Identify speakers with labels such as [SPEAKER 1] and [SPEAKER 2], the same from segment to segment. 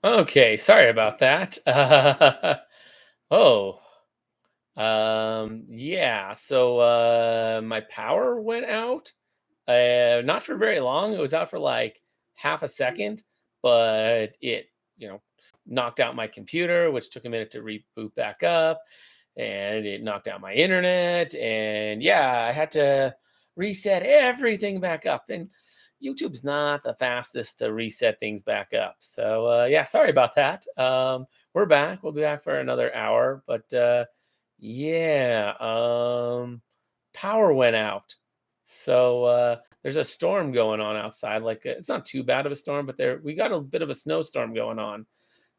[SPEAKER 1] Okay, sorry about that. Oh, yeah. So my power went out. Not for very long. It was out for like half a second, but it, you know, knocked out my computer, which took a minute to reboot back up, and it knocked out my internet, and yeah, I had to reset everything back up. And YouTube's not the fastest to reset things back up. So yeah, sorry about that. We're back. We'll be back for another hour, but yeah, power went out. So there's a storm going on outside. Like it's not too bad of a storm, but there we got a bit of a snowstorm going on,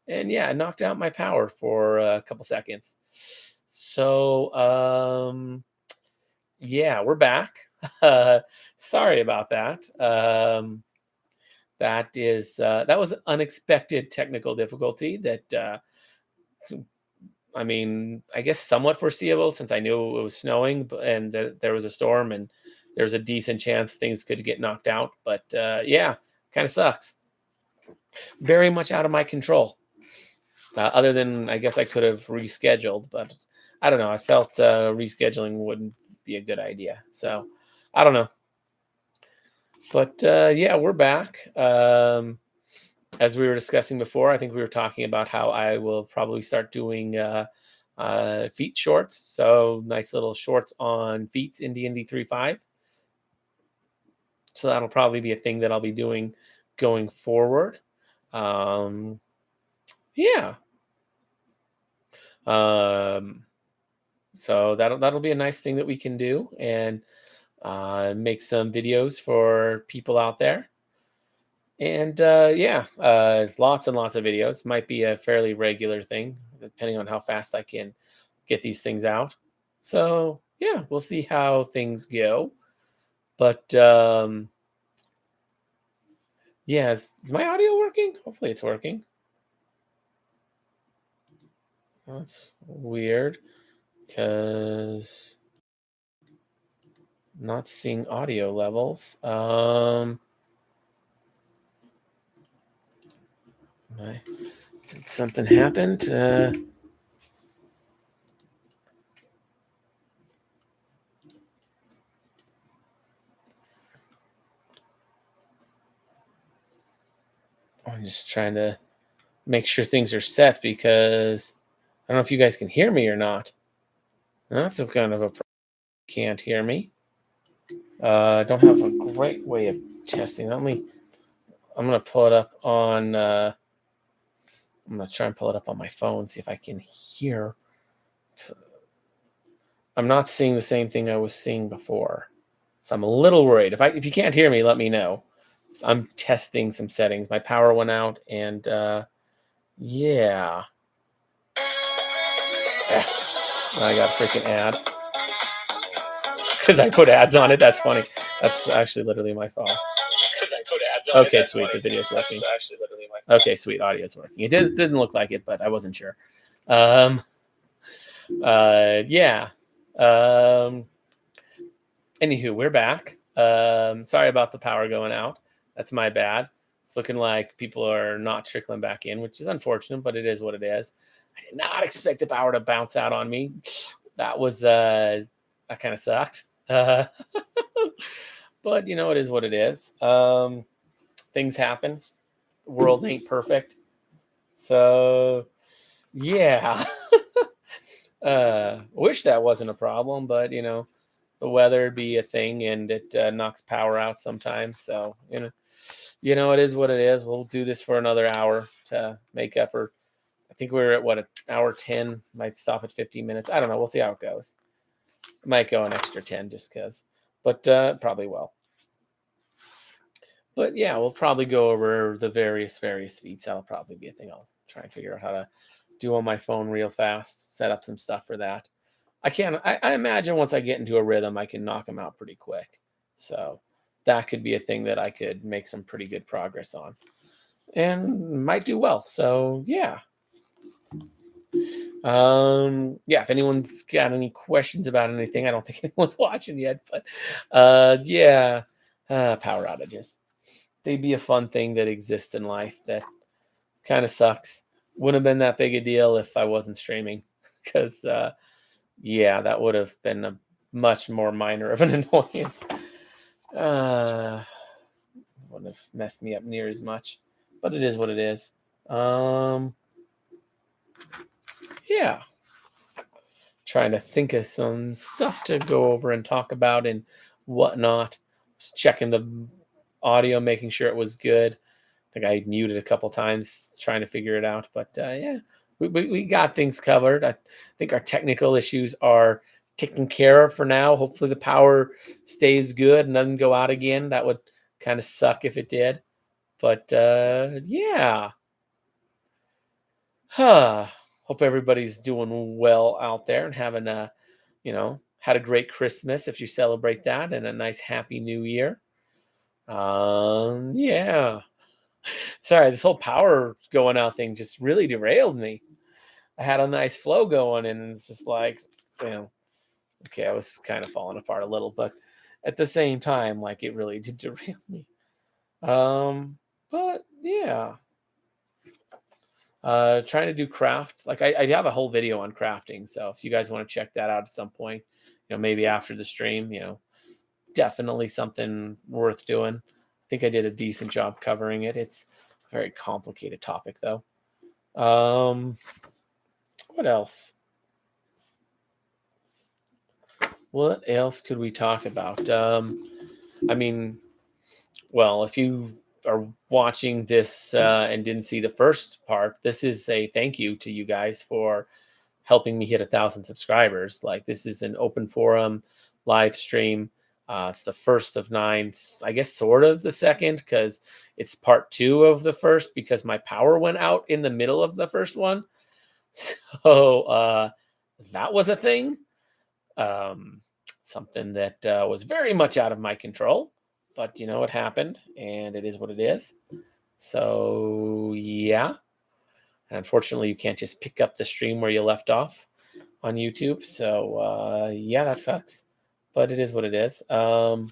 [SPEAKER 1] and yeah, it knocked out my power for a couple seconds. So yeah, we're back. Uh, sorry about that. That was unexpected technical difficulty that I mean, I guess somewhat foreseeable since I knew it was snowing and that there was a storm and there's a decent chance things could get knocked out. But yeah, kind of sucks. Very much out of my control. Other than I guess I could have rescheduled, but I don't know. I felt rescheduling wouldn't be a good idea. So I don't know. But yeah, we're back. As we were discussing before, I think we were talking about how I will probably start doing feat shorts. So nice little shorts on feats in D&D 3.5. So that'll probably be a thing that I'll be doing going forward. Um, yeah. Um, so that'll be a nice thing that we can do and make some videos for people out there. And yeah, lots and lots of videos. Might be a fairly regular thing, depending on how fast I can get these things out. So yeah, we'll see how things go. But yeah, is my audio working? Hopefully it's working. That's weird because not seeing audio levels. Did something happened? I'm just trying to make sure things are set because I don't know if you guys can hear me or not. That's a kind of a can't hear me. I don't have a great way of testing. I'm gonna pull it up on. I'm gonna try and pull it up on my phone, see if I can hear. I'm not seeing the same thing I was seeing before, so I'm a little worried. If you can't hear me, let me know. I'm testing some settings. My power went out, and yeah. Eh, I got a freaking ad because I put ads on it. That's funny. That's actually literally my fault. Okay, sweet. The video's working. Okay, sweet. Audio's working. It didn't look like it, but I wasn't sure. Um, yeah. Um, Anywho, we're back. Sorry about the power going out. That's my bad. It's looking like people are not trickling back in, which is unfortunate, but it is what it is. I did not expect the power to bounce out on me. That kind of sucked. But you know, it is what it is. Things happen. The world ain't perfect. So yeah. Wish that wasn't a problem, but you know, the weather be a thing and it knocks power out sometimes. So, it is what it is. We'll do this for another hour to make up for, I think we're at what, an hour 10, might stop at 15 minutes. I don't know. We'll see how it goes. Might go an extra 10 just because, but probably will. But yeah, we'll probably go over the various feats. That'll probably be a thing. I'll try and figure out how to do on my phone real fast, set up some stuff for that. I imagine once I get into a rhythm, I can knock them out pretty quick. So that could be a thing that I could make some pretty good progress on and might do well. So yeah. Yeah, if anyone's got any questions about anything, I don't think anyone's watching yet, but yeah, power outages. They'd be a fun thing that exists in life that kind of sucks. Wouldn't have been that big a deal if I wasn't streaming, because yeah, that would have been a much more minor of an annoyance. Wouldn't have messed me up near as much, but it is what it is. Yeah, trying to think of some stuff to go over and talk about and whatnot. Just checking the audio, making sure it was good. I think I muted a couple times trying to figure it out, but yeah, we got things covered. I think our technical issues are taken care of for now. Hopefully the power stays good and doesn't go out again. That would kind of suck if it did. But yeah. Hope everybody's doing well out there and having a, had a great Christmas if you celebrate that, and a nice happy new year. Yeah. Sorry, this whole power going out thing just really derailed me. I had a nice flow going, and it's just like, okay, I was kind of falling apart a little, but at the same time, like, it really did derail me. But yeah, trying to do craft. Like, I have a whole video on crafting, so if you guys want to check that out at some point, maybe after the stream, definitely something worth doing. I think I did a decent job covering it. It's a very complicated topic, though. What else? What else could we talk about? I mean, well, if you are watching this and didn't see the first part, this is a thank you to you guys for helping me hit 1,000 subscribers. Like, this is an open forum live stream. It's the first of 9, I guess, sort of the second, because it's part 2 of the first, because my power went out in the middle of the first one. So that was a thing. Something that was very much out of my control, but it happened, and it is what it is. So yeah, and unfortunately, you can't just pick up the stream where you left off on YouTube. So yeah, that sucks, but it is what it is. I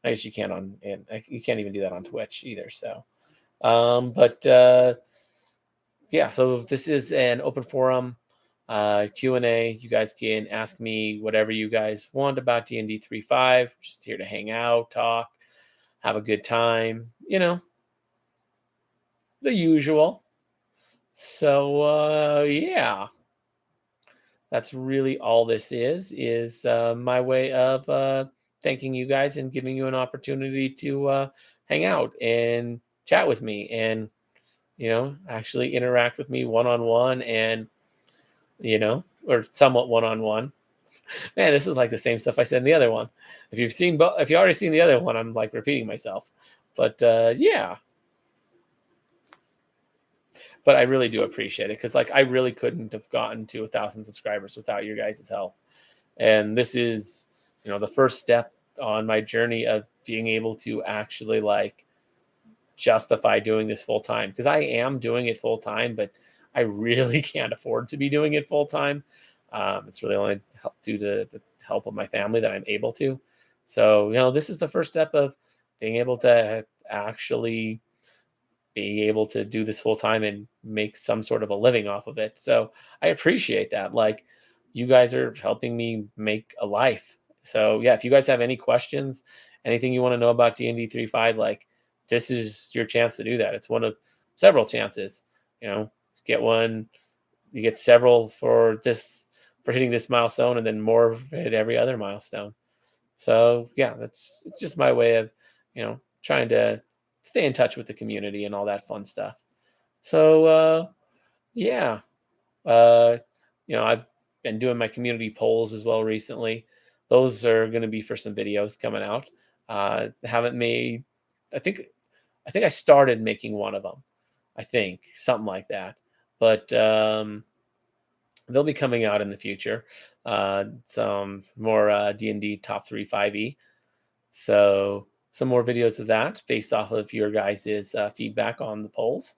[SPEAKER 1] guess you can't and you can't even do that on Twitch either. So, but yeah, so this is an open forum. Q&A. You guys can ask me whatever you guys want about D&D 3.5. Just here to hang out, talk, have a good time, the usual. So yeah, that's really all this is my way of thanking you guys and giving you an opportunity to hang out and chat with me, and actually interact with me one-on-one, and or somewhat one-on-one. Man, this is like the same stuff I said in the other one. If you already seen the other one, I'm like repeating myself. But yeah. But I really do appreciate it, because like, I really couldn't have gotten to 1,000 subscribers without your guys' help. And this is, the first step on my journey of being able to actually like justify doing this full time, because I am doing it full time, but I really can't afford to be doing it full time. It's really only due to the help of my family that I'm able to. So, this is the first step of being able to actually be able to do this full time and make some sort of a living off of it. So I appreciate that. Like, you guys are helping me make a life. So yeah, if you guys have any questions, anything you want to know about D&D 3.5, like, this is your chance to do that. It's one of several chances. Get one, you get several for hitting this milestone, and then more at every other milestone. So yeah, it's just my way of, trying to stay in touch with the community and all that fun stuff. So yeah, I've been doing my community polls as well recently. Those are going to be for some videos coming out. Haven't made, I think I started making one of them. I think something like that, but they'll be coming out in the future. Some more D&D top 3 5e. So some more videos of that based off of your guys' feedback on the polls.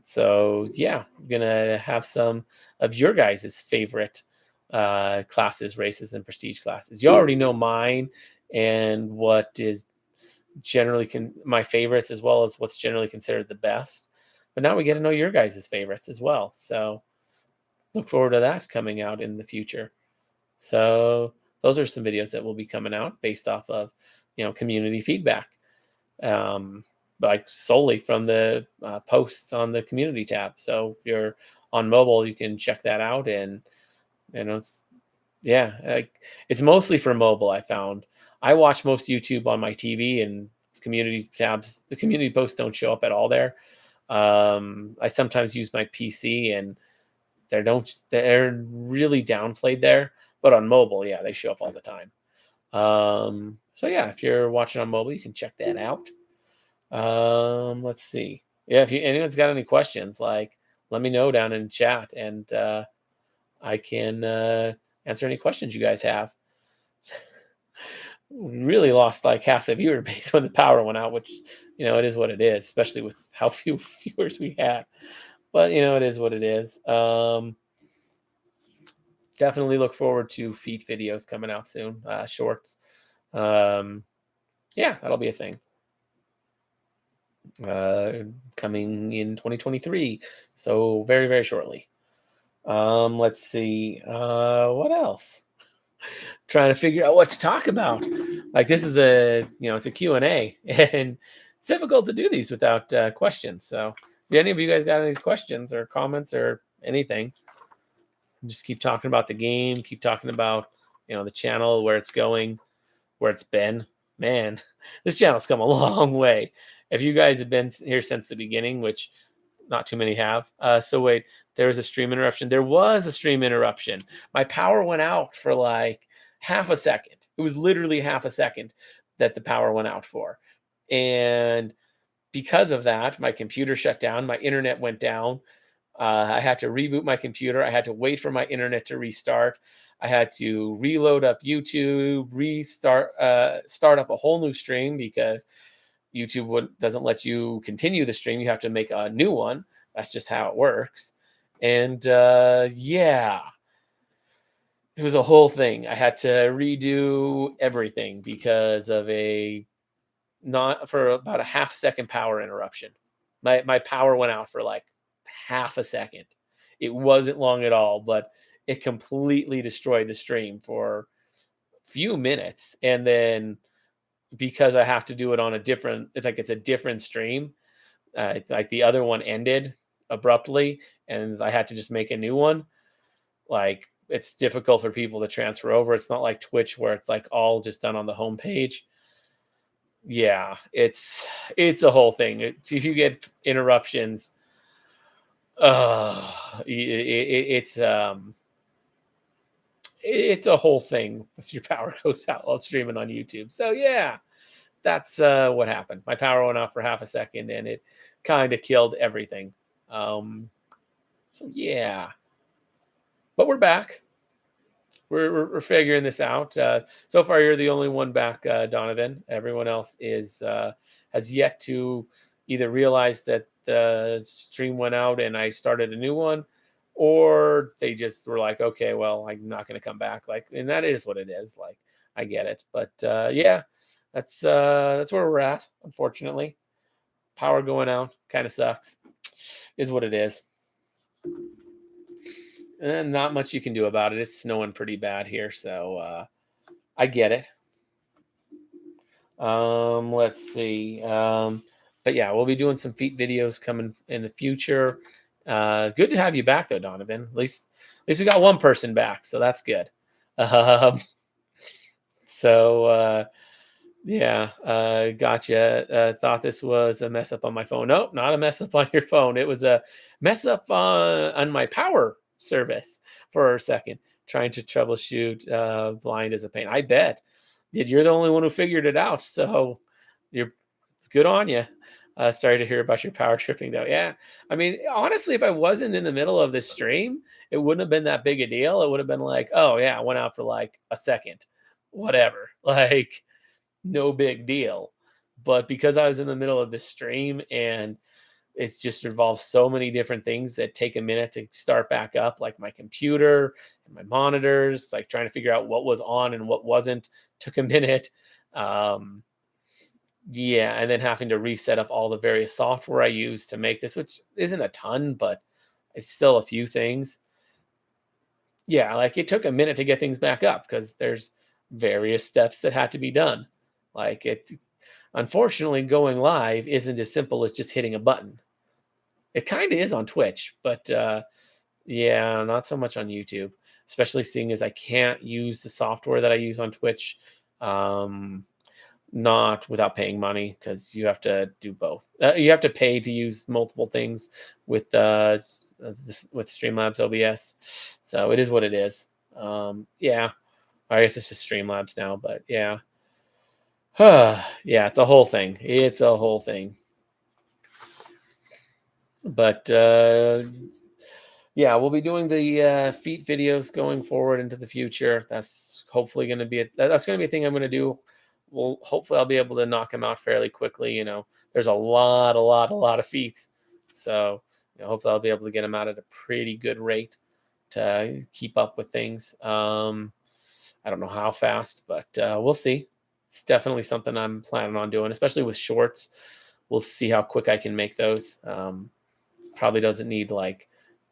[SPEAKER 1] So yeah, I'm gonna have some of your guys' favorite classes, races, and prestige classes. You already know mine and what is generally my favorites, as well as what's generally considered the best. But now we get to know your guys' favorites as well. So look forward to that coming out in the future. So those are some videos that will be coming out based off of, community feedback, um, like solely from the posts on the community tab. So if you're on mobile, you can check that out, and it's yeah, it's mostly for mobile. I found I watch most YouTube on my TV, and community tabs. The community posts don't show up at all there. I sometimes use my PC, and they're really downplayed there. But on mobile, yeah, they show up all the time. So yeah, if you're watching on mobile, you can check that out. Let's see. Yeah, if anyone's got any questions, like let me know down in chat, and I can answer any questions you guys have. Really lost like half the viewer base when the power went out, which it is what it is, especially with how few viewers we had. But it is what it is. Definitely look forward to feed videos coming out soon, shorts. Yeah, that'll be a thing. Coming in 2023, so very, very shortly. Let's see. What else? Trying to figure out what to talk about. Like this is it's a Q&A, and it's difficult to do these without questions. So if any of you guys got any questions or comments or anything, just keep talking about the game, keep talking about, the channel, where it's going, where it's been. Man, this channel's come a long way. If you guys have been here since the beginning, which not too many have. So wait, there was a stream interruption. There was a stream interruption. My power went out for like half a second. It was literally half a second that the power went out for. And because of that, my computer shut down. My internet went down. I had to reboot my computer. I had to wait for my internet to restart. I had to reload up YouTube, start up a whole new stream because YouTube doesn't let you continue the stream. You have to make a new one. That's just how it works. And yeah, it was a whole thing. I had to redo everything because of about a half second power interruption. My power went out for like half a second. It wasn't long at all, but it completely destroyed the stream for a few minutes. And then because I have to do it on it's a different stream. Like the other one ended abruptly, and I had to just make a new one. Like it's difficult for people to transfer over. It's not like Twitch where it's like all just done on the homepage. Yeah, it's a whole thing. If you get interruptions, it's a whole thing if your power goes out while streaming on YouTube. So yeah, that's what happened. My power went out for half a second, and it kind of killed everything. So yeah, but we're back. We're figuring this out. So far, you're the only one back, Donovan. Everyone else has yet to either realize that the stream went out and I started a new one, or they just were like, okay, well, I'm not going to come back. Like, and that is what it is. Like, I get it, but yeah, that's where we're at. Unfortunately, power going out kind of sucks. Is what it is. And not much you can do about it. It's snowing pretty bad here, so I get it. Let's see. But yeah, we'll be doing some feet videos coming in the future. Good to have you back though, Donovan. At least we got one person back, so that's good. So yeah, gotcha. Thought this was a mess up on my phone. Nope, not a mess up on your phone. It was a mess up on my power service for a second. Trying to troubleshoot blind as a pain. I bet. You're the only one who figured it out, so it's good on you. Sorry to hear about your power tripping, though. Yeah, I mean, honestly, if I wasn't in the middle of this stream, it wouldn't have been that big a deal. It would have been like, oh yeah, I went out for like a second, whatever. Like, no big deal. But because I was in the middle of this stream and it just involves so many different things that take a minute to start back up, like my computer and my monitors, like trying to figure out what was on and what wasn't took a minute. Yeah, and then having to reset up all the various software I use to make this, which isn't a ton, but it's still a few things. Yeah, like it took a minute to get things back up because there's various steps that had to be done. Like it, unfortunately, going live isn't as simple as just hitting a button. It kind of is on Twitch, but yeah, not so much on YouTube, especially seeing as I can't use the software that I use on Twitch. Um, Not without paying money because you have to do both. You have to pay to use multiple things with with Streamlabs OBS. So it is what it is. Yeah, I guess it's just Streamlabs now, but yeah, yeah, it's a whole thing. It's a whole thing. But yeah, we'll be doing the feet videos going forward into the future. That's hopefully going to be that's going to be a thing I'm going to do. Well, hopefully I'll be able to knock them out fairly quickly. You know, there's a lot of feats, so hopefully I'll be able to get them out at a pretty good rate to keep up with things. I don't know how fast, but we'll see. It's definitely something I'm planning on doing, especially with shorts. We'll see how quick I can make those. Probably doesn't need like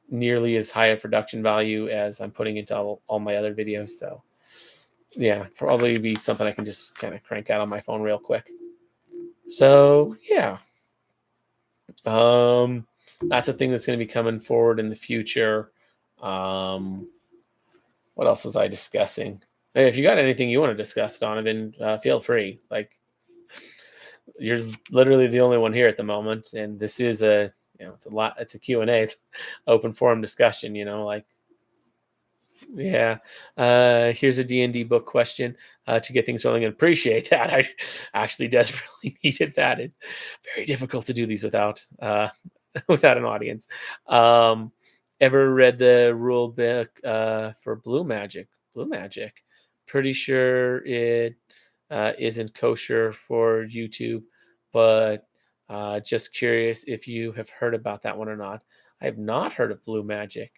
[SPEAKER 1] nearly as high a production value as I'm putting into all my other videos. So yeah, probably be something I can just kind of crank out on my phone real quick. So yeah, that's a thing that's going to be coming forward in the future. Um, what else was I discussing? Hey, if you got anything you want to discuss, Donovan, feel free. Like you're literally the only one here at the moment, and this is a it's a lot. It's a Q&A, open forum discussion. Like yeah. Here's a D&D book question to get things rolling. And appreciate that. I actually desperately needed that. It's very difficult to do these without without an audience. Ever read the rule book for Blue Magic? Blue Magic. Pretty sure it isn't kosher for YouTube, but just curious if you have heard about that one or not. I have not heard of Blue Magic.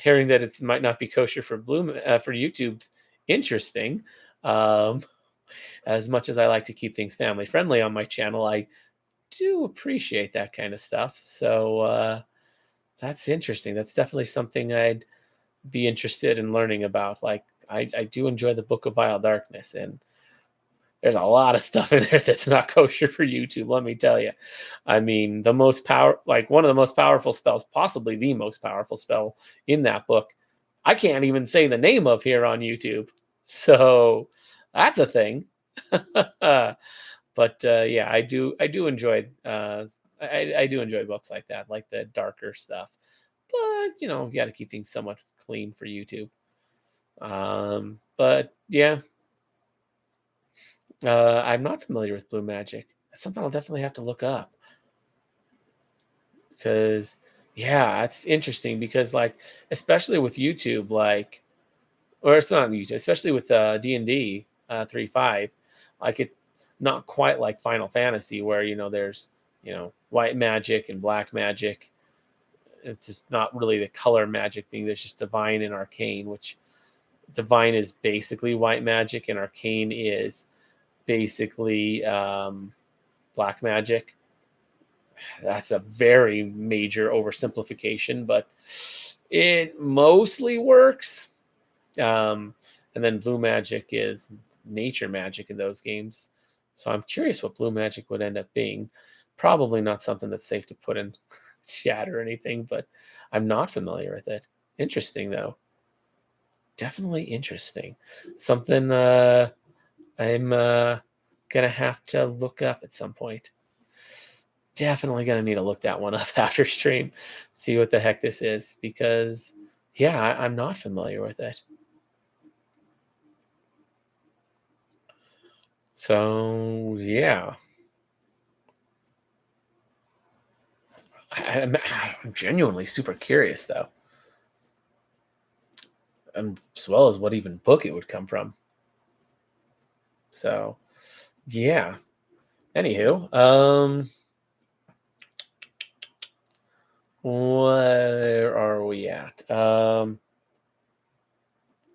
[SPEAKER 1] Hearing that it might not be kosher for for YouTube's interesting. Um, as much as I like to keep things family friendly on my channel, I do appreciate that kind of stuff. So that's interesting. That's definitely something I'd be interested in learning about. Like I do enjoy the Book of Vile Darkness, and there's a lot of stuff in there that's not kosher for YouTube, let me tell you. I mean, one of the most powerful spells, possibly the most powerful spell in that book, I can't even say the name of here on YouTube. So that's a thing. But yeah, I do enjoy I do enjoy books like that, like the darker stuff. But you got to keep things somewhat clean for YouTube. But yeah, I'm not familiar with Blue Magic. That's something I'll definitely have to look up because, yeah, it's interesting because, like, especially with YouTube, like, or it's not on YouTube, especially with D&D 3.5, like, it's not quite like Final Fantasy where, there's, white magic and black magic. It's just not really the color magic thing. There's just divine and arcane, which divine is basically white magic and arcane is basically black magic. That's a very major oversimplification, but it mostly works. And then blue magic is nature magic in those games. So I'm curious what blue magic would end up being. Probably not something that's safe to put in chat or anything, but I'm not familiar with it. Interesting though. Definitely interesting. Something I'm gonna have to look up at some point. Definitely gonna need to look that one up after stream, see what the heck this is, because yeah, I'm not familiar with it. So yeah, I'm genuinely super curious though, and as well as what even book it would come from. So yeah. Anywho, where are we at?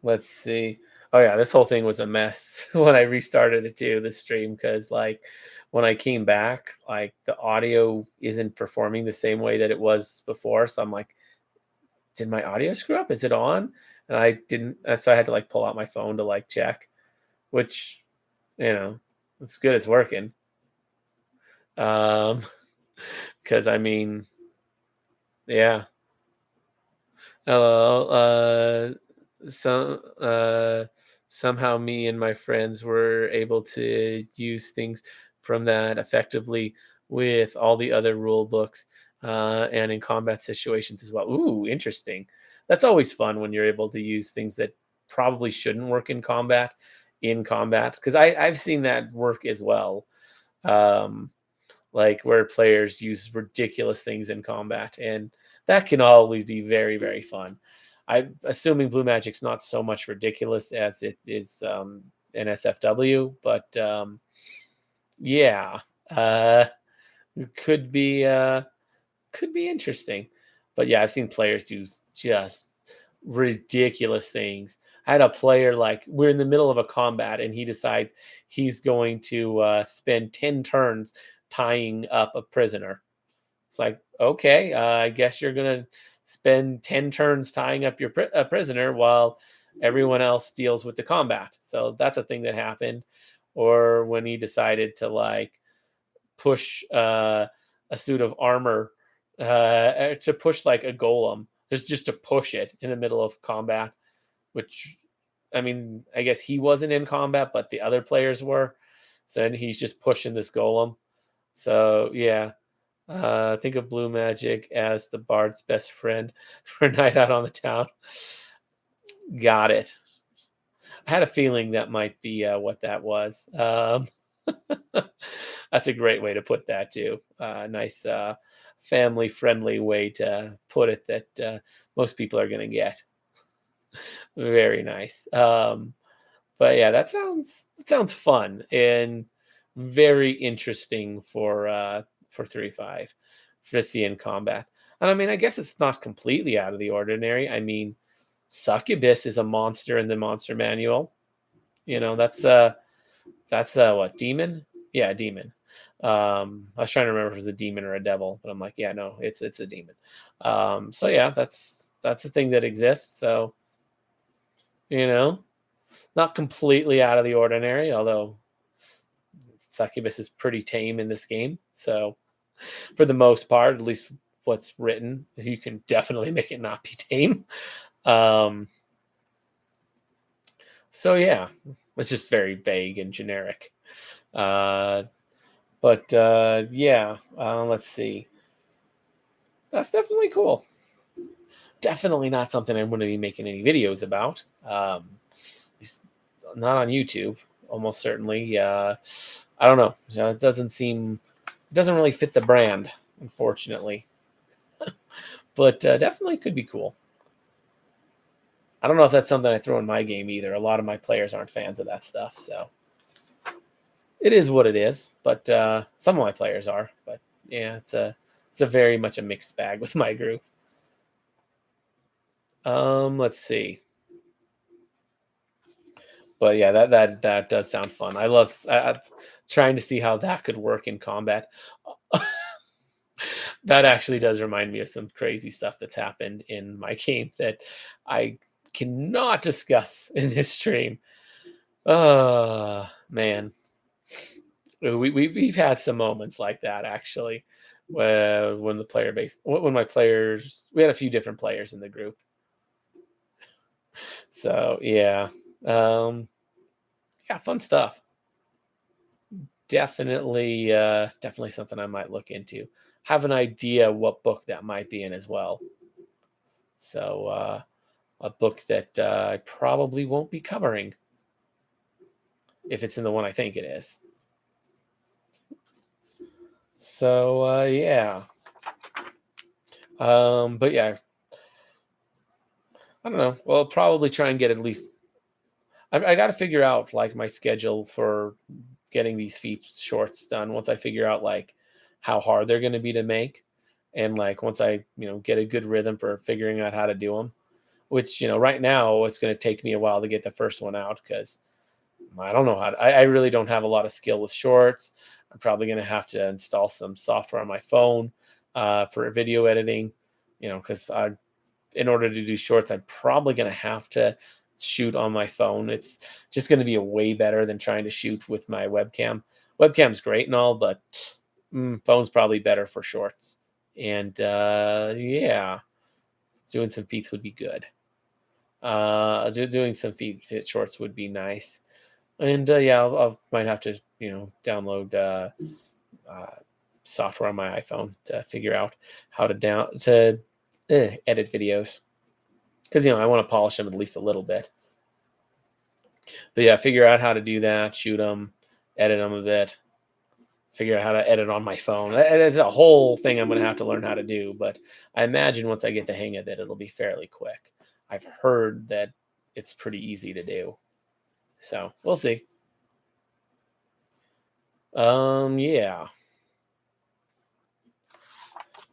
[SPEAKER 1] Let's see. Oh yeah, this whole thing was a mess when I restarted it too, the stream, because like when I came back, like the audio isn't performing the same way that it was before. So I'm like, did my audio screw up? Is it on? And I didn't. So I had to like pull out my phone to like check, which, it's good. It's working. Um, because I mean, yeah. Hello. Some somehow me and my friends were able to use things from that effectively with all the other rule books and in combat situations as well. Ooh, interesting. That's always fun when you're able to use things that probably shouldn't work in combat because I've seen that work as well. Um, like where players use ridiculous things in combat, and that can always be very, very fun. I'm assuming Blue Magic's not so much ridiculous as it is in SFW, but yeah, uh, could be uh, could be interesting. But yeah, I've seen players do just ridiculous things. I had a player like we're in the middle of a combat, and he decides he's going to spend 10 turns tying up a prisoner. It's like, okay, I guess you're gonna spend 10 turns tying up your a prisoner while everyone else deals with the combat. So that's a thing that happened. Or when he decided to like push a suit of armor to push like a golem, just to push it in the middle of combat. Which, I mean, I guess he wasn't in combat, but the other players were. So then he's just pushing this golem. So yeah, think of Blue Magic as the bard's best friend for a night out on the town. Got it. I had a feeling that might be what that was. That's a great way to put that too. Nice family-friendly way to put it that most people are going to get. Very nice. But yeah, that sounds fun and very interesting for 3.5 for to see in combat. And I mean, I guess it's not completely out of the ordinary. I mean, Succubus is a monster in the monster manual. That's what, demon? Yeah, demon. I was trying to remember if it was a demon or a devil, but I'm like, yeah, no, it's a demon. So yeah, that's a thing that exists. So you know, not completely out of the ordinary, although Succubus is pretty tame in this game. So for the most part, at least what's written, you can definitely make it not be tame. Um, so yeah, it's just very vague and generic. Uh, but yeah, let's see. That's definitely cool. Definitely not something I'm going to be making any videos about. At least not on YouTube. Almost certainly. I don't know. It doesn't really fit the brand, unfortunately. But definitely could be cool. I don't know if that's something I throw in my game either. A lot of my players aren't fans of that stuff, so it is what it is. But some of my players are. But yeah, it's a very much a mixed bag with my group. Let's see. But yeah, that does sound fun. I love trying to see how that could work in combat. That actually does remind me of some crazy stuff that's happened in my game that I cannot discuss in this stream. Man, we've had some moments like that actually, where when the player base when my players we had a few different players in the group. So yeah, um, yeah, fun stuff. Definitely something I might look into. Have an idea what book that might be in as well. So a book that I probably won't be covering if it's in the one I think it is. So yeah, but yeah, I don't know. Well, I'll probably try and get at least. I got to figure out like my schedule for getting these feat shorts done. Once I figure out like how hard they're going to be to make, and like once I get a good rhythm for figuring out how to do them. Which right now it's going to take me a while to get the first one out because I don't know how to, I really don't have a lot of skill with shorts. I'm probably going to have to install some software on my phone for video editing, because in order to do shorts, I'm probably going to have to shoot on my phone. It's just going to be a way better than trying to shoot with my webcam. Webcam's great and all, but phone's probably better for shorts. And yeah, doing some feats would be good. Doing some fit shorts would be nice. And yeah, I'll might have to download software on my iPhone to figure out how to edit videos, because I want to polish them at least a little bit. But yeah, figure out how to do that, shoot them, edit them a bit, figure out how to edit on my phone. It's a whole thing I'm going to have to learn how to do, but I imagine once I get the hang of it, it'll be fairly quick. I've heard that it's pretty easy to do. So we'll see. Yeah.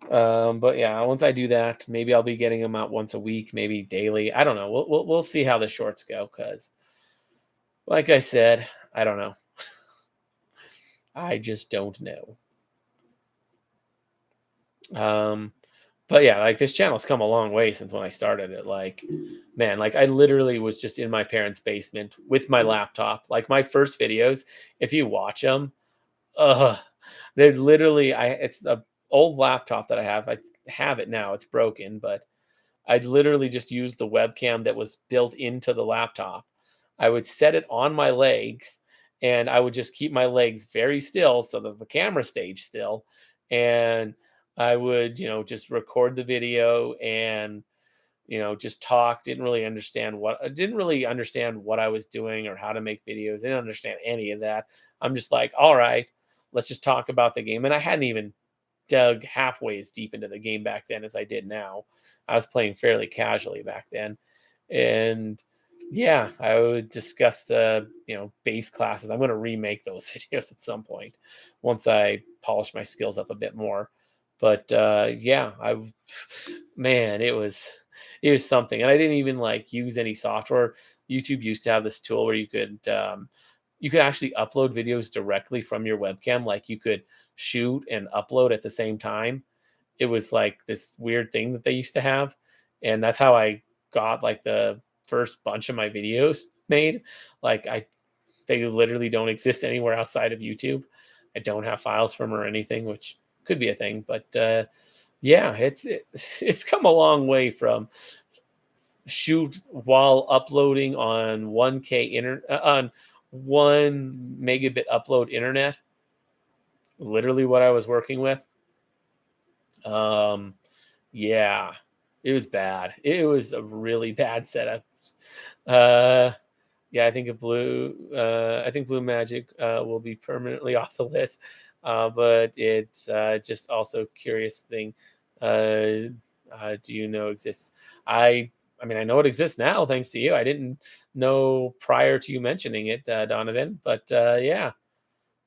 [SPEAKER 1] But yeah, once I do that, maybe I'll be getting them out once a week, maybe daily. I don't know. We'll see how the shorts go, because, like I said, I don't know. I just don't know. But yeah, like, this channel's come a long way since when I started it. Like, man, like, I literally was just in my parents' basement with my laptop. Like, my first videos, if you watch them, they're literally it's a old laptop that I have. I have it now. It's broken, but I literally just used the webcam that was built into the laptop. I would set it on my legs, and I would just keep my legs very still so that the camera stayed still. And I would, just record the video and, just talk. Didn't really understand what I was doing or how to make videos. I didn't understand any of that. I'm just like, all right, let's just talk about the game. And I hadn't even dug halfway as deep into the game back then as I did now. I was playing fairly casually back then. And yeah, I would discuss the, base classes. I'm going to remake those videos at some point once I polish my skills up a bit more. But yeah, man, it was something. And I didn't even like use any software. YouTube used to have this tool where you could actually upload videos directly from your webcam. Like, you could shoot and upload at the same time. It was like this weird thing that they used to have. And that's how I got like the first bunch of my videos made. Like, they literally don't exist anywhere outside of YouTube. I don't have files from or anything, which could be a thing. But yeah, it's come a long way from shoot while uploading on 1 megabit upload internet, literally what I was working with. Yeah, it was bad. It was a really bad setup. Uh, yeah, I think Blue Magic will be permanently off the list. But it's just also curious thing. Do you know exists? I mean, I know it exists now thanks to you. I didn't know prior to you mentioning it, Donovan. But yeah.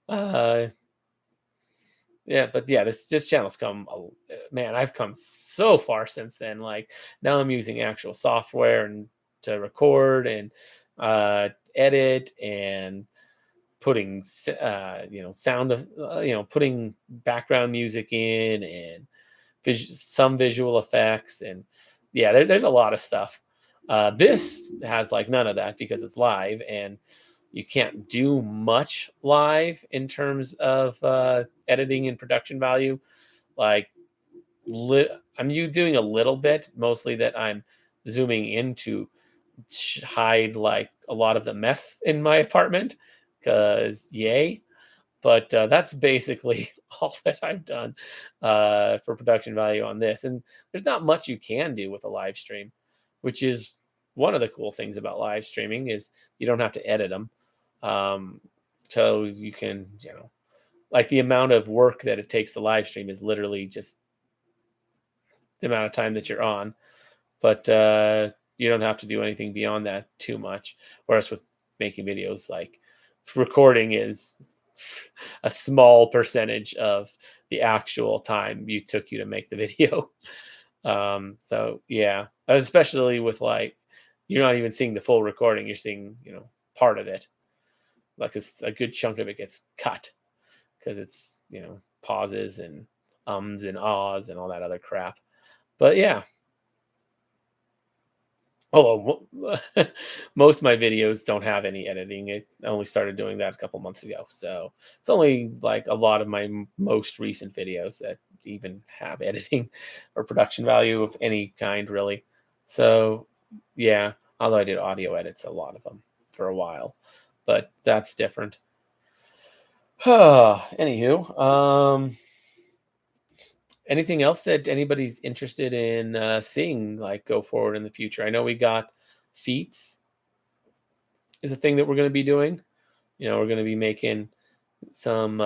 [SPEAKER 1] Uh, Yeah, but yeah, this channel's come, man. I've come so far since then. Like, now I'm using actual software and to record and edit and putting sound of putting background music in and some visual effects. And yeah, there's a lot of stuff. This has like none of that because it's live, and you can't do much live in terms of editing and production value. Like, I'm you doing a little bit, mostly that I'm zooming in to hide like a lot of the mess in my apartment, because yay. But that's basically all that I've done for production value on this. And there's not much you can do with a live stream, which is one of the cool things about live streaming is you don't have to edit them. So you can, like, the amount of work that it takes to live stream is literally just the amount of time that you're on. But you don't have to do anything beyond that too much. Whereas with making videos, like, recording is a small percentage of the actual time you took you to make the video. So yeah, especially with, like, you're not even seeing the full recording, you're seeing, part of it. Like, it's a good chunk of it gets cut. because it's, pauses and ums and ahs and all that other crap. But yeah. Oh, well, most of my videos don't have any editing. I only started doing that a couple months ago. So it's only like a lot of my most recent videos that even have editing or production value of any kind, really. So yeah, although I did audio edits, a lot of them for a while, but that's different. Anywho, anything else that anybody's interested in seeing like go forward in the future? I know we got feats is a thing that we're going to be doing. We're going to be making some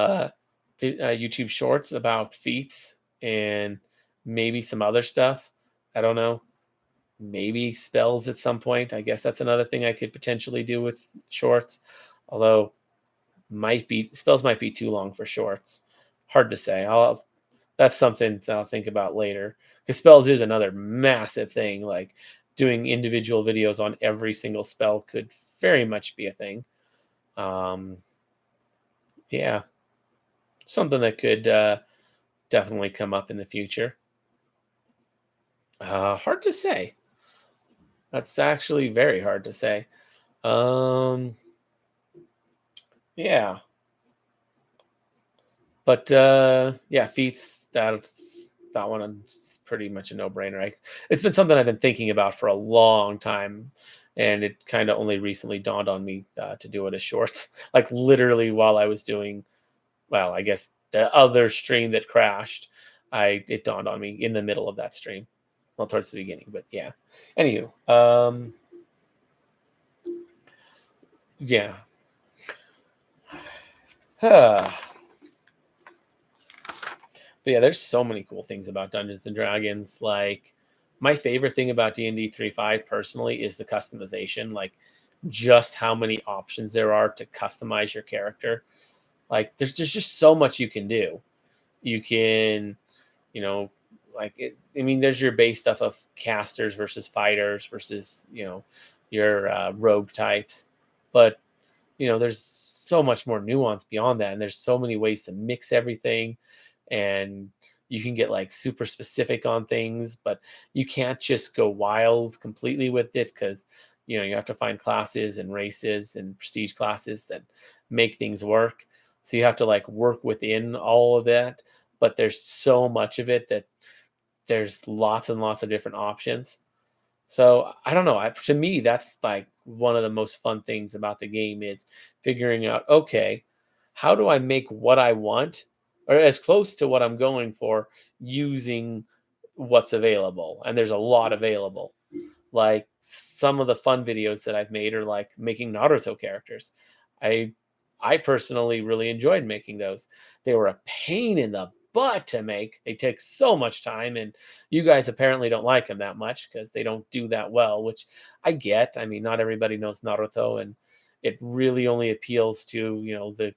[SPEAKER 1] YouTube shorts about feats and maybe some other stuff. I don't know. Maybe spells at some point. I guess that's another thing I could potentially do with shorts. Although might be spells might be too long for shorts. Hard to say. That's something that I'll think about later. Because spells is another massive thing. Like doing individual videos on every single spell could very much be a thing. Um, yeah, something that could definitely come up in the future. Hard to say. That's actually very hard to say. Um, yeah, but yeah, feats. That one is pretty much a no-brainer. It's been something I've been thinking about for a long time, and it kind of only recently dawned on me to do it as shorts. Like literally while I was doing, well, I guess the other stream that crashed, it dawned on me in the middle of that stream. Well, towards the beginning, but yeah. Anywho, yeah. But yeah, there's so many cool things about Dungeons and Dragons. Like my favorite thing about D&D 3.5 personally is the customization, like just how many options there are to customize your character. Like there's just so much you can do. You can, you know, I mean, there's your base stuff of casters versus fighters versus, your rogue types. But there's so much more nuance beyond that, and there's so many ways to mix everything, and you can get like super specific on things, but you can't just go wild completely with it because you have to find classes and races and prestige classes that make things work. So you have to like work within all of that, but there's so much of it that there's lots and lots of different options. So I don't know. To me, that's like one of the most fun things about the game is figuring out, okay, how do I make what I want or as close to what I'm going for using what's available? And there's a lot available. Like some of the fun videos that I've made are like making Naruto characters. I I personally really enjoyed making those. They were a pain in the butt to make. They take so much time, and you guys apparently don't like them that much because they don't do that well, which I get. I mean, not everybody knows Naruto, and it really only appeals to the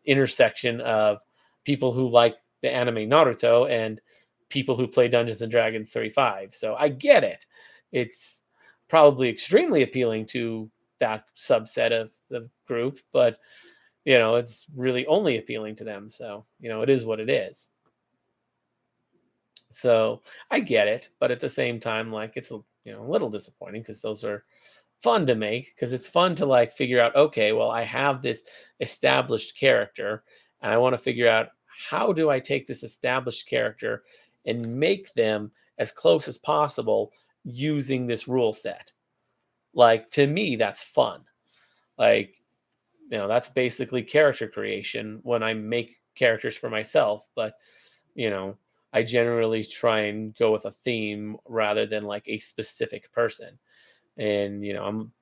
[SPEAKER 1] intersection of people who like the anime Naruto and people who play Dungeons and Dragons 35. So I get it. It's probably extremely appealing to that subset of the group, but it's really only appealing to them. So, it is what it is. So I get it, but at the same time, like it's a little disappointing because those are fun to make because it's fun to like figure out, okay, well, I have this established character and I want to figure out how do I take this established character and make them as close as possible using this rule set. Like to me, that's fun. Like, that's basically character creation when I make characters for myself, but you know, I generally try and go with a theme rather than like a specific person. And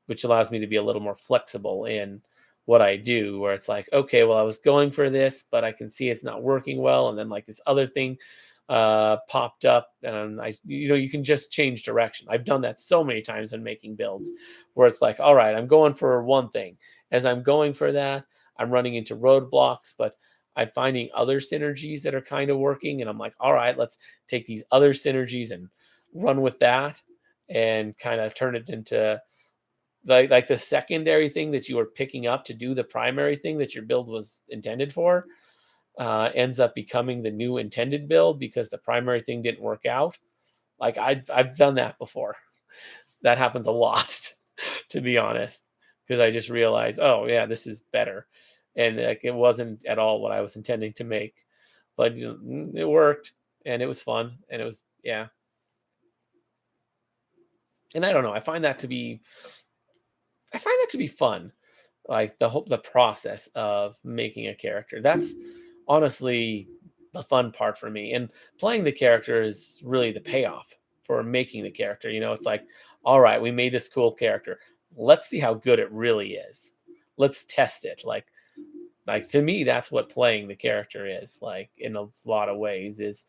[SPEAKER 1] which allows me to be a little more flexible in what I do, where it's like, okay, well, I was going for this, but I can see it's not working well, and then like this other thing popped up, and you can just change direction. I've done that so many times when making builds, where it's like, all right, I'm going for one thing. As I'm going for that, I'm running into roadblocks, but I'm finding other synergies that are kind of working, and I'm like, all right, let's take these other synergies and run with that and kind of turn it into like the secondary thing that you were picking up to do the primary thing that your build was intended for. ends up becoming the new intended build because the primary thing didn't work out. Like I've done that before. That happens a lot, to be honest, because I just realized, oh yeah, this is better, and like it wasn't at all what I was intending to make, but it worked, and it was fun, and it was yeah, and I don't know, I find that to be fun, like the process of making a character. That's honestly the fun part for me, and playing the character is really the payoff for making the character. It's like, all right, we made this cool character. Let's see how good it really is. Let's test it. Like to me, that's what playing the character is. Like in a lot of ways, is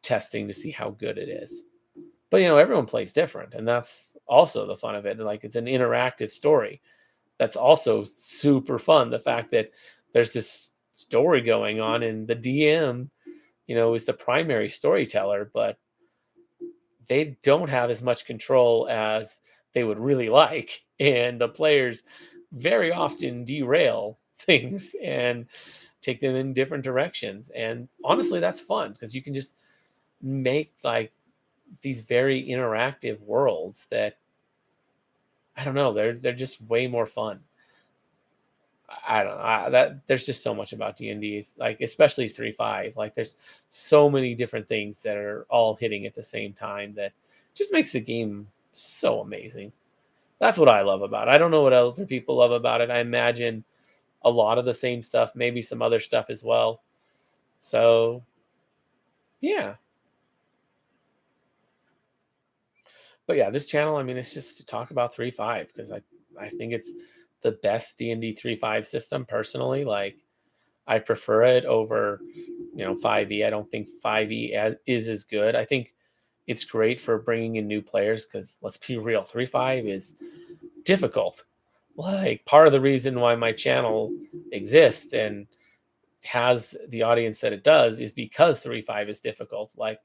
[SPEAKER 1] testing to see how good it is. But everyone plays different, and that's also the fun of it. Like it's an interactive story that's also super fun. The fact that there's this story going on and the DM, is the primary storyteller, but they don't have as much control as they would really like. And the players very often derail things and take them in different directions. And honestly, that's fun because you can just make like these very interactive worlds that I don't know, they're just way more fun. I don't know. That there's just so much about D&D, like especially 3.5. Like there's so many different things that are all hitting at the same time that just makes the game so amazing. That's what I love about it. I don't know what other people love about it. I imagine a lot of the same stuff, maybe some other stuff as well. So yeah, but yeah, this channel, I mean, it's just to talk about 3.5 because I think it's the best D&D 3.5 system personally. Like I prefer it over, 5e. I don't think 5e is as good. I think it's great for bringing in new players because let's be real, 3.5 is difficult. Like part of the reason why my channel exists and has the audience that it does is because 3.5 is difficult. Like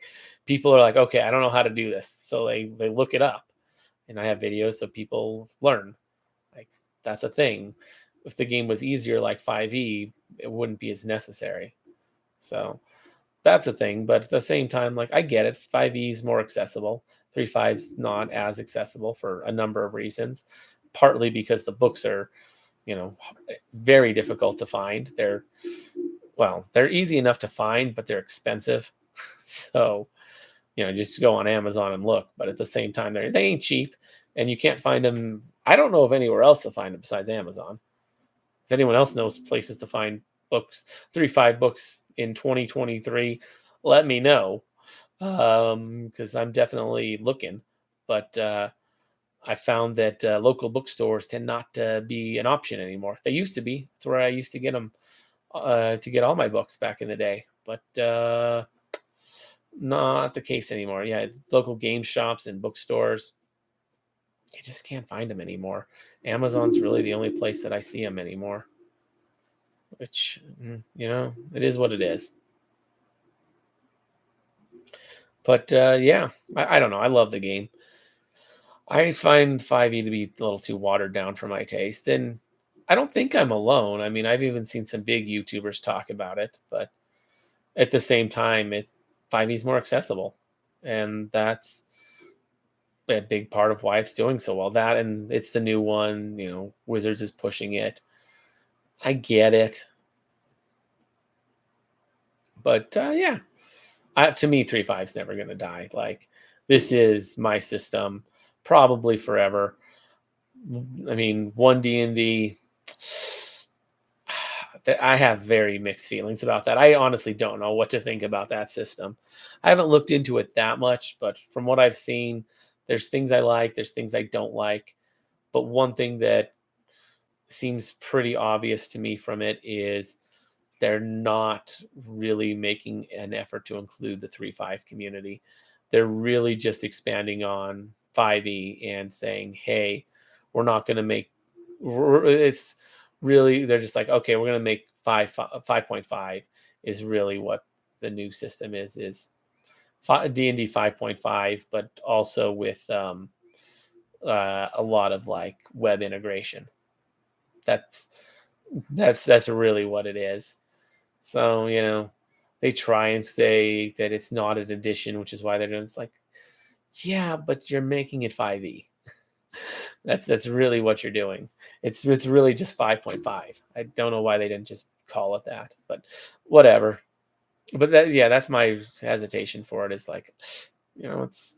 [SPEAKER 1] people are like, okay, I don't know how to do this, so they look it up, and I have videos so people learn. Like that's a thing. If the game was easier like 5e, it wouldn't be as necessary. So that's a thing. But at the same time, like I get it. 5e is more accessible. 3.5's not as accessible for a number of reasons. Partly because the books are, you know, very difficult to find. They're easy enough to find, but they're expensive. So, just go on Amazon and look. But at the same time, they ain't cheap, and you can't find them. I don't know of anywhere else to find them besides Amazon. If anyone else knows places to find books, 3.5 books in 2023, let me know. Because I'm definitely looking. But I found that local bookstores tend not to be an option anymore. They used to be. That's where I used to get them to get all my books back in the day. But not the case anymore. Yeah, local game shops and bookstores, you just can't find them anymore. Amazon's really the only place that I see them anymore, which, it is what it is. But yeah, I don't know. I love the game. I find 5e to be a little too watered down for my taste. And I don't think I'm alone. I mean, I've even seen some big YouTubers talk about it, but at the same time, 5e is more accessible. And that's a big part of why it's doing so well. That and it's the new one, Wizards is pushing it. I get it. But yeah, to me, 3.5 is never going to die. Like, this is my system, probably forever. I mean, one D&D, I have very mixed feelings about that. I honestly don't know what to think about that system. I haven't looked into it that much, but from what I've seen, there's things I like, there's things I don't like. But one thing that seems pretty obvious to me from it is they're not really making an effort to include the 3.5 community. They're really just expanding on 5e and saying, hey, we're not going to make it's really, they're just like, okay, we're going to make 5.5 is really what the new system is D&D 5.5, but also with a lot of like web integration. That's that's really what it is. So, they try and say that it's not an addition, which is why they're doing it's like, yeah, but you're making it 5e. That's really what you're doing. It's really just 5.5. I don't know why they didn't just call it that, but whatever. But that's my hesitation for it is like, it's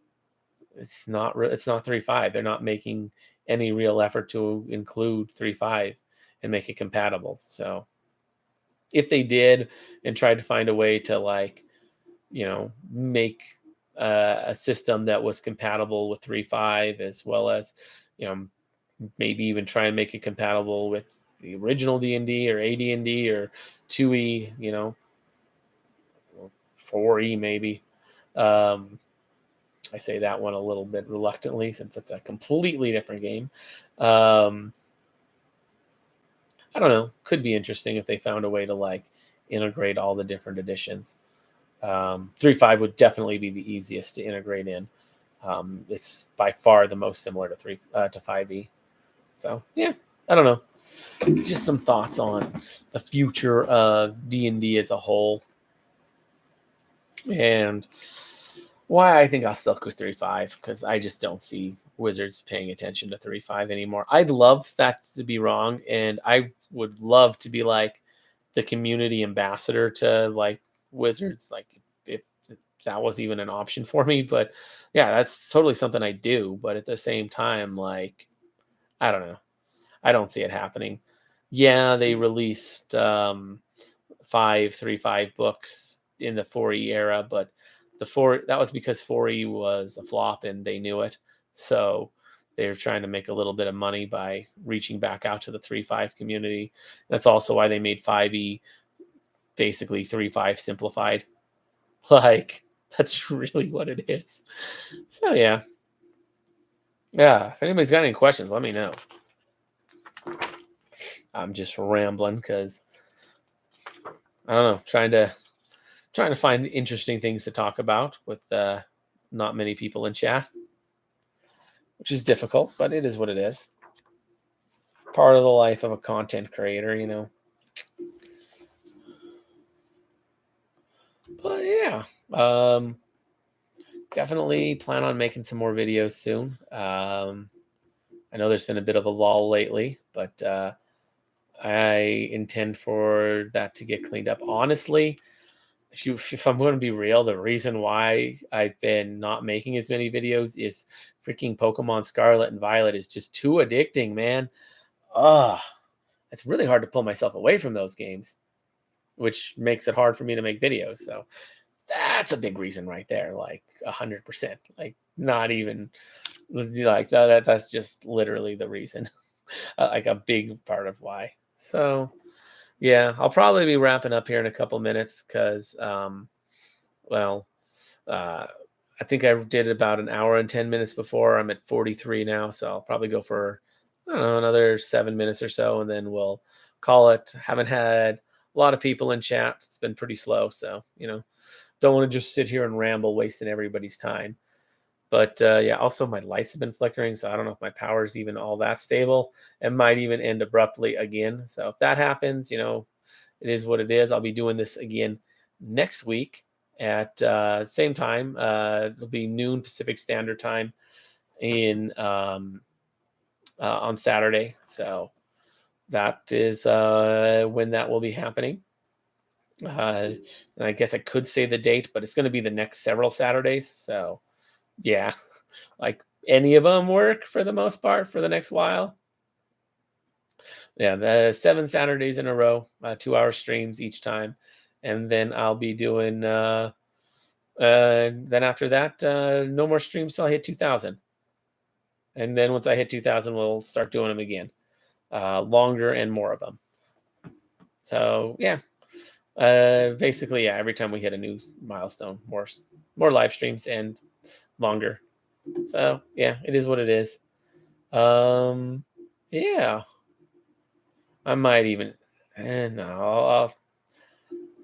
[SPEAKER 1] not 3.5. They're not making any real effort to include 3.5 and make it compatible. So if they did and tried to find a way to like, make a system that was compatible with 3.5 as well as, you know, maybe even try and make it compatible with the original D&D or AD&D or 2e, 4e maybe. I say that one a little bit reluctantly since it's a completely different game. Um, I don't know. Could be interesting if they found a way to like integrate all the different editions. 3.5 would definitely be the easiest to integrate in. It's by far the most similar to 5e. So yeah, I don't know. Just some thoughts on the future of D&D as a whole, and why I think I'll stick with 3.5 because I just don't see Wizards paying attention to 3.5 anymore. I'd love that to be wrong, and I would love to be like the community ambassador to like Wizards, like if that was even an option for me. But yeah, that's totally something I do. But at the same time, like I don't know, I don't see it happening. Yeah, they released 5.3.5 books in the 4e era, but that was because 4e was a flop and they knew it. So they were trying to make a little bit of money by reaching back out to the 3.5 community. That's also why they made 5e basically 3.5 simplified. Like that's really what it is. So yeah. Yeah, if anybody's got any questions, let me know. I'm just rambling because I don't know, trying to find interesting things to talk about with not many people in chat, which is difficult, but it is what it is. Part of the life of a content creator. But yeah, definitely plan on making some more videos soon. I know there's been a bit of a lull lately, but I intend for that to get cleaned up. Honestly, if I'm going to be real, the reason why I've been not making as many videos is freaking Pokemon Scarlet and Violet is just too addicting, man. Ah, it's really hard to pull myself away from those games, which makes it hard for me to make videos. So that's a big reason right there, like 100%. Like not even like that's just literally the reason, like a big part of why. So yeah, I'll probably be wrapping up here in a couple minutes because well, uh, I think I did about an hour and 10 minutes before. I'm at 43 now, so I'll probably go for I don't know another 7 minutes or so, and then we'll call it. Haven't had a lot of people in chat. It's been pretty slow, so don't want to just sit here and ramble, wasting everybody's time. But yeah, also my lights have been flickering, so I don't know if my power is even all that stable. It might even end abruptly again. So if that happens, it is what it is. I'll be doing this again next week at same time. It'll be noon Pacific Standard Time in on Saturday. So that is when that will be happening. And I guess I could say the date, but it's going to be the next several Saturdays. So yeah, like any of them work for the most part for the next while. Yeah, the 7 Saturdays in a row, 2 hour streams each time, and then I'll be doing. Then after that, no more streams till I hit 2,000, and then once I hit 2,000, we'll start doing them again, longer and more of them. So yeah, basically yeah, every time we hit a new milestone, more live streams and longer. So yeah, it is what it is. Yeah, I might even. No,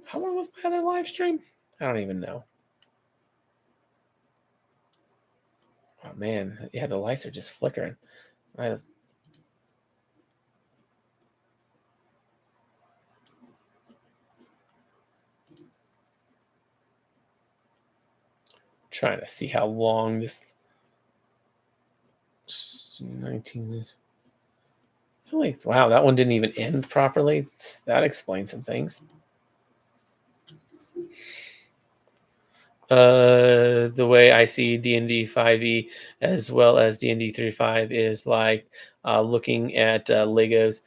[SPEAKER 1] how long was my other live stream? I don't even know. Oh man, yeah, the lights are just flickering. I, trying to see how long this 19 is. Really, wow, that one didn't even end properly. That explains some things. The way I see D&D 5e as well as D&D 3.5 is like looking at Legos.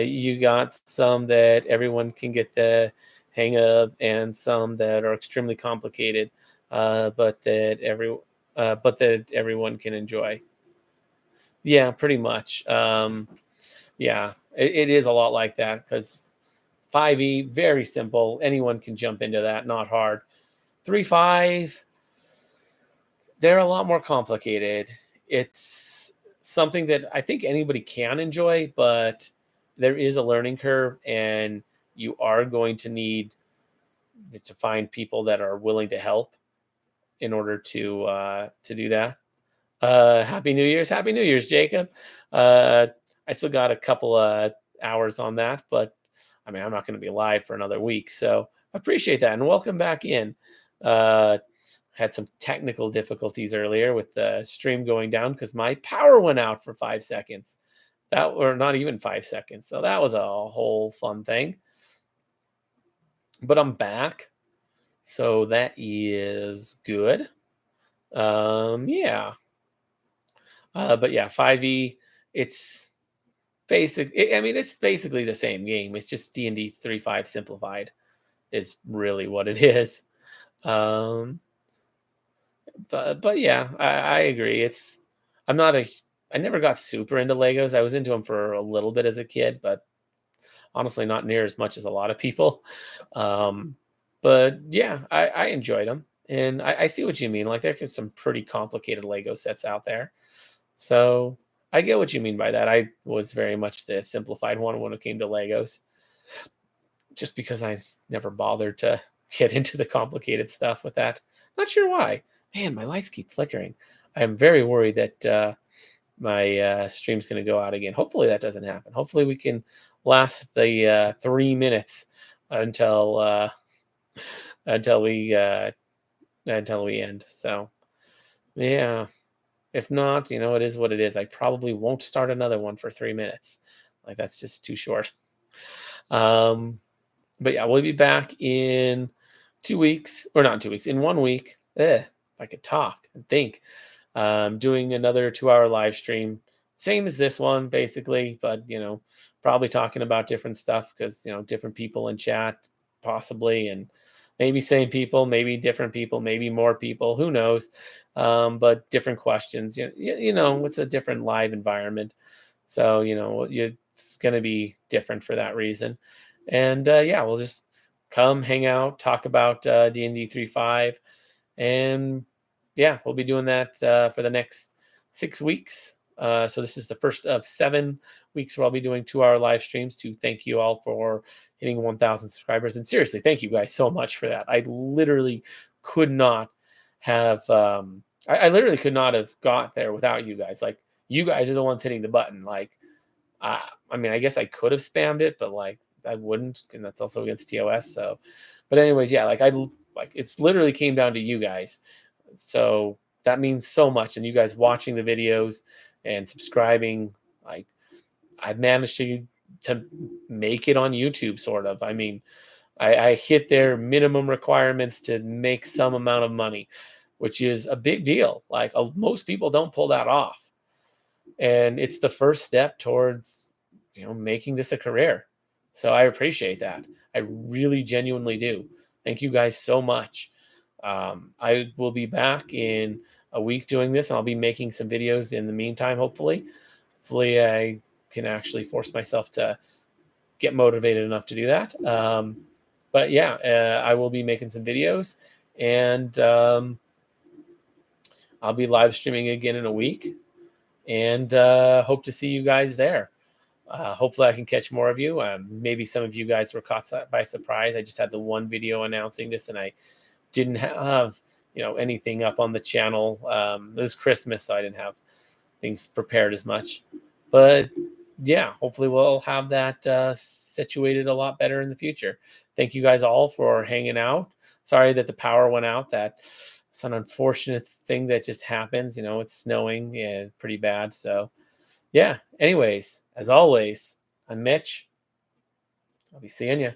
[SPEAKER 1] You got some that everyone can get the hang of, and some that are extremely complicated, but that everyone can enjoy. Yeah, pretty much. Yeah, it is a lot like that because 5e very simple. Anyone can jump into that, not hard. 3.5, they're a lot more complicated. It's something that I think anybody can enjoy, but there is a learning curve, and you are going to need to find people that are willing to help in order to do that. Happy New Year's, Jacob. Uh, I still got a couple hours on that, but I mean, I'm not going to be live for another week, so appreciate that, and welcome back in. Uh, had some technical difficulties earlier with the stream going down because my power went out for 5 seconds. That or not even 5 seconds. So that was a whole fun thing. But I'm back. So that is good. Yeah. But yeah, 5e, it's I mean, it's basically the same game. It's just D&D 3.5 simplified is really what it is. Um, but yeah, I agree. I'm not a I never got super into Legos. I was into them for a little bit as a kid, but honestly, not near as much as a lot of people. Um, but yeah, I enjoyed them, and I see what you mean. Like there's some pretty complicated Lego sets out there, so I get what you mean by that. I was very much the simplified one when it came to Legos, just because I never bothered to get into the complicated stuff with that. Not sure why. Man, my lights keep flickering. I'm very worried that my stream's going to go out again. Hopefully that doesn't happen. Hopefully we can last the 3 minutes until until we end. So yeah, if not, it is what it is. I probably won't start another one for 3 minutes. Like that's just too short. But yeah, we'll be back in 2 weeks, or not in 2 weeks, in 1 week. If I could talk and think. Doing another 2-hour live stream, same as this one, basically, but probably talking about different stuff because different people in chat, possibly, and maybe same people, maybe different people, maybe more people, who knows? But different questions. It's a different live environment, so it's going to be different for that reason. And yeah, we'll just come hang out, talk about D&D 3.5, and yeah, we'll be doing that for the next 6 weeks. So this is the first of 7 weeks where I'll be doing 2-hour live streams to thank you all for hitting 1,000 subscribers. And seriously, thank you guys so much for that. I literally could not have, I literally could not have got there without you guys. Like, you guys are the ones hitting the button. Like, I mean, I guess I could have spammed it, but like I wouldn't, and that's also against TOS. So, but anyways, yeah, it's literally came down to you guys. So that means so much, and you guys watching the videos and subscribing. Like, I've managed to make it on YouTube, sort of. I mean, I hit their minimum requirements to make some amount of money, which is a big deal. Like most people don't pull that off. And it's the first step towards making this a career. So I appreciate that. I really genuinely do. Thank you guys so much. I will be back in a week doing this, and I'll be making some videos in the meantime. Hopefully I can actually force myself to get motivated enough to do that. But yeah, I will be making some videos, and I'll be live streaming again in a week, and hope to see you guys there. Hopefully I can catch more of you. Maybe some of you guys were caught by surprise. I just had the one video announcing this, and I didn't have anything up on the channel. It was Christmas, so I didn't have things prepared as much. But yeah, hopefully we'll have that situated a lot better in the future. Thank you guys all for hanging out. Sorry that the power went out that it's an unfortunate thing that just happens. It's snowing and pretty bad. So, yeah. Anyways, as always, I'm Mitch. I'll be seeing you.